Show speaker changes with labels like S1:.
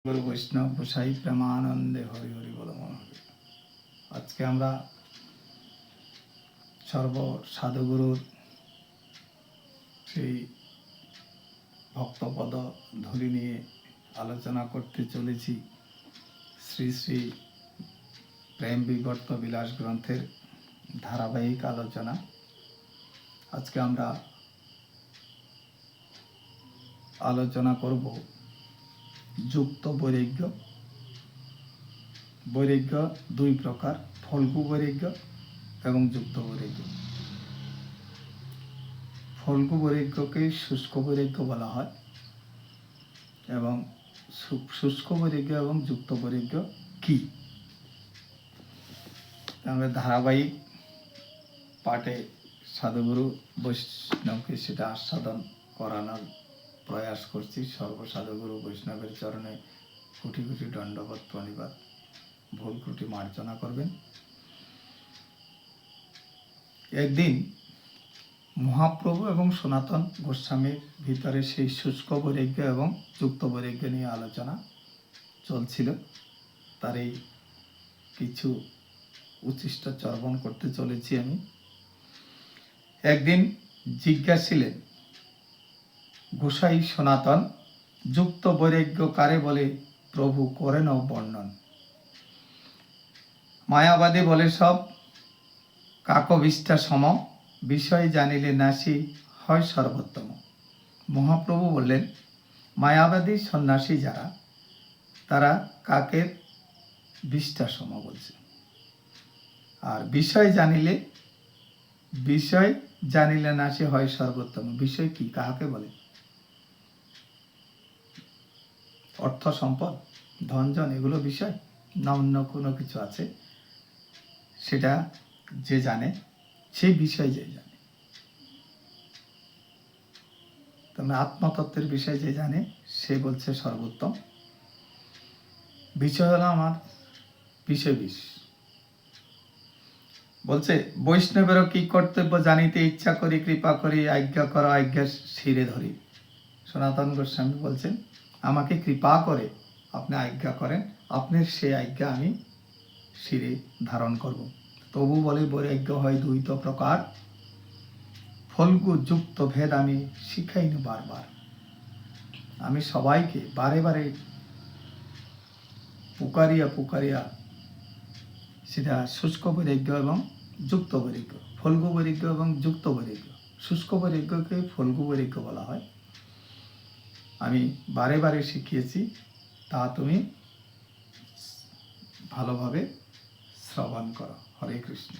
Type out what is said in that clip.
S1: গুরু বৈষ্ণব গোসাই প্রেমানন্দে হরি হরি বল মন হরি। আজকে আমরা সর্ব সাধুগুরুর সেই ভক্তপদ ধরি নিয়ে আলোচনা করতে চলেছি। শ্রী শ্রী প্রেম বিবর্ত বিলাস গ্রন্থের ধারাবাহিক আলোচনা। আজকে আমরা আলোচনা করব যুক্ত বৈরাগ্য। বৈরাগ্য দুই প্রকার, ফল্গু বৈরাগ্য এবং যুক্ত বৈরাগ্য। ফল্গু বৈরাগ্যকে শুষ্ক বৈরাগ্য বলা হয় এবং শুষ্ক বৈরাগ্য এবং যুক্ত বৈরাগ্য কি আমরা ধারাবাহিক পাঠে সাধুগুরু বৈষ্ণবকে সেটা আস্বাদন করানোর প্রয়াস করছি। সর্বসাধুগুরু বৈষ্ণবের চরণে কোটি কোটি দণ্ডবত প্রণিপাত, ভুল ত্রুটি মার্জনা করবেন। একদিন মহাপ্রভু এবং সনাতন গোস্বামীর ভিতরে সেই শুষ্ক বৈরাগ্য এবং যুক্ত বৈরাগ্য নিয়ে আলোচনা চলছিল। তার এই কিছু উচ্ছিষ্ট চর্বণ করতে চলেছি আমি। একদিন জিজ্ঞাসিলেন গোসাই সনাতন, যুক্ত বৈরাগ্য কারে বলে প্রভু করেন বর্ণন। মায়াবাদী বলে সব কাকবিষ্ঠা সম, বিষয় জানিলে নাসি হয় সর্বোত্তম। মহাপ্রভু বললেন, মায়াবাদী সন্ন্যাসী যারা, তারা কাকের বিষ্ঠা সম বলছে। আর বিষয় জানিলে নাসি হয় সর্বোত্তম। বিষয় কি, কাহাকে বলে? অর্থ সম্পদ, ধনজন, এগুলো বিষয় না অন্য কোনো কিছু আছে? সেটা যে জানে, সেই বিষয় যে জানে। তোমরা আত্মতত্ত্বের বিষয় যে জানে সে বলছে সর্বোত্তম। বিষয় হলো আমার বিষয় বিষ। বলছে বৈষ্ণবেরও কি কর্তব্য জানিতে ইচ্ছা করি, কৃপা করি আজ্ঞা করো আজ্ঞা শিরে ধরি। সনাতন গোস্বামী বলছেন, আমাকে কৃপা করে আপনি আজ্ঞা করেন, আপনার সেই আজ্ঞা আমি শিরে ধারণ করব। তবু বলে বৈরাগ্য হয় দুইত প্রকার, ফল্গু যুক্ত ভেদ আমি শিখাইনি বারবার। আমি সবাইকে বারে বারে পুকারিয়া সেটা শুষ্ক বৈরাগ্য এবং যুক্ত বৈরাগ্য, ফল্গু বৈরাগ্য এবং যুক্ত বৈরাগ্য। শুষ্ক বৈরাগ্যকে ফল্গু বৈরাগ্য বলা হয়। আমি বারে বারে শিখিয়েছি, তা তুমি ভালোভাবে শ্রবণ করো। হরে কৃষ্ণ।